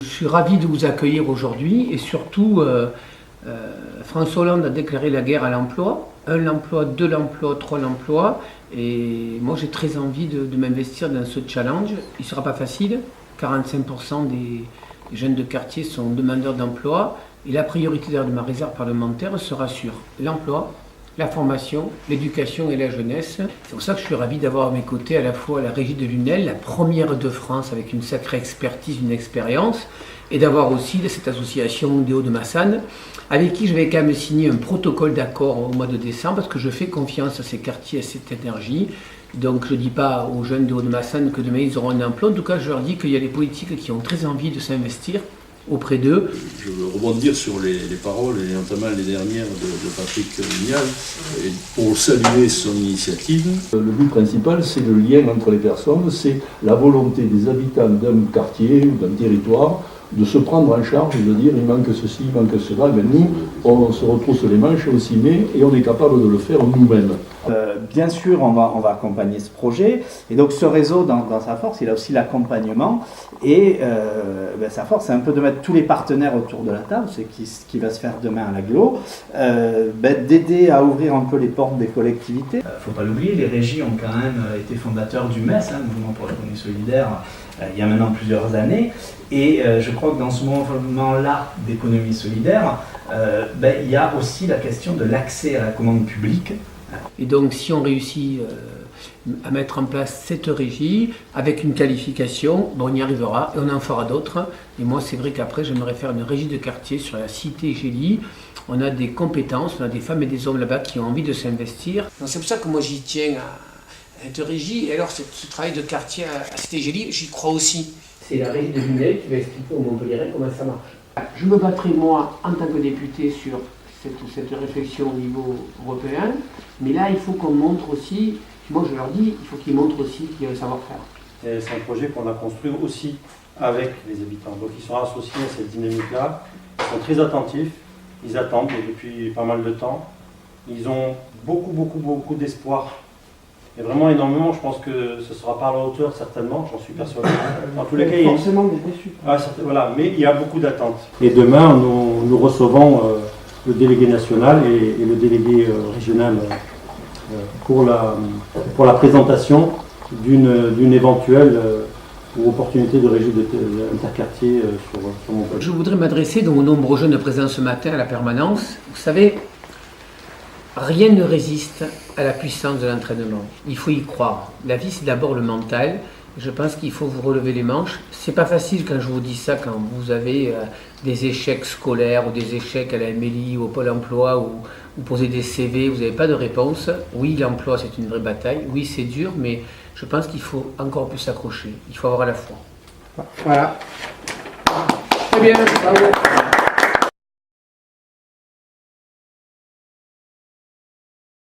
Je suis ravi de vous accueillir aujourd'hui et surtout, François Hollande a déclaré la guerre à l'emploi. 1 emploi, 2 emplois, 3 emplois. Et moi j'ai très envie de m'investir dans ce challenge. Il ne sera pas facile. 45% des jeunes de quartier sont demandeurs d'emploi. Et la priorité de ma réserve parlementaire sera sur l'emploi, la formation, l'éducation et la jeunesse. C'est pour ça que je suis ravi d'avoir à mes côtés à la fois la régie de l'UNEL, la première de France avec une sacrée expertise, une expérience, et d'avoir aussi cette association des Hauts-de-Massanes, avec qui je vais quand même signer un protocole d'accord au mois de décembre, parce que je fais confiance à ces quartiers, à cette énergie. Donc je ne dis pas aux jeunes des Hauts-de-Massanes que demain ils auront un emploi, en tout cas je leur dis qu'il y a des politiques qui ont très envie de s'investir auprès d'eux. Je veux rebondir sur les paroles, et notamment les dernières de Patrick Vignal, et pour saluer son initiative. Le but principal, c'est le lien entre les personnes, c'est la volonté des habitants d'un quartier ou d'un territoire de se prendre en charge et de dire il manque ceci, il manque cela. Mais nous, on se retrousse les manches, on s'y met et on est capable de le faire nous-mêmes. Bien sûr, on va accompagner ce projet. Et donc ce réseau, dans sa force, il a aussi l'accompagnement. Et sa force, c'est un peu de mettre tous les partenaires autour de la table, c'est ce qui va se faire demain à l'Agglo, d'aider à ouvrir un peu les portes des collectivités. Faut pas l'oublier, les régies ont quand même été fondateurs du MES, le Mouvement pour l'économie solidaire, il y a maintenant plusieurs années. Et je crois que dans ce mouvement-là d'économie solidaire, il y a aussi la question de l'accès à la commande publique. Et donc si on réussit à mettre en place cette régie avec une qualification, on y arrivera et on en fera d'autres. Et moi c'est vrai qu'après j'aimerais faire une régie de quartier sur la cité Gély. On a des compétences, on a des femmes et des hommes là-bas qui ont envie de s'investir. C'est pour ça que moi j'y tiens à cette régie. Et alors ce travail de quartier à cité Gély, j'y crois aussi. C'est la régie de l'UNEL qui va expliquer aux Montpellierais comment ça marche. Je me battrai moi en tant que député sur cette réflexion au niveau européen, mais là il faut qu'on montre aussi, moi je leur dis, il faut qu'ils montrent aussi qu'il y a le savoir-faire. C'est un projet qu'on a construit aussi avec les habitants, donc ils sont associés à cette dynamique-là, ils sont très attentifs, ils attendent depuis pas mal de temps, ils ont beaucoup d'espoir, et vraiment énormément. Je pense que ce ne sera pas à la hauteur certainement, j'en suis persuadé. En tous les cas, forcément des déçus. Voilà, mais il y a beaucoup d'attentes. Et demain, nous recevons le délégué national et le délégué régional pour la présentation d'une éventuelle opportunité de régie d'interquartier sur Montpellier. Je voudrais m'adresser aux nombreux jeunes présents ce matin à la permanence. Vous savez, rien ne résiste à la puissance de l'entraînement. Il faut y croire. La vie, c'est d'abord le mental. Je pense qu'il faut vous relever les manches. C'est pas facile quand je vous dis ça, quand vous avez des échecs scolaires ou des échecs à la MLI ou au Pôle emploi, ou vous posez des CV, vous n'avez pas de réponse. Oui, l'emploi, c'est une vraie bataille. Oui, c'est dur, mais je pense qu'il faut encore plus s'accrocher. Il faut avoir la foi. Voilà. Très bien, bravo.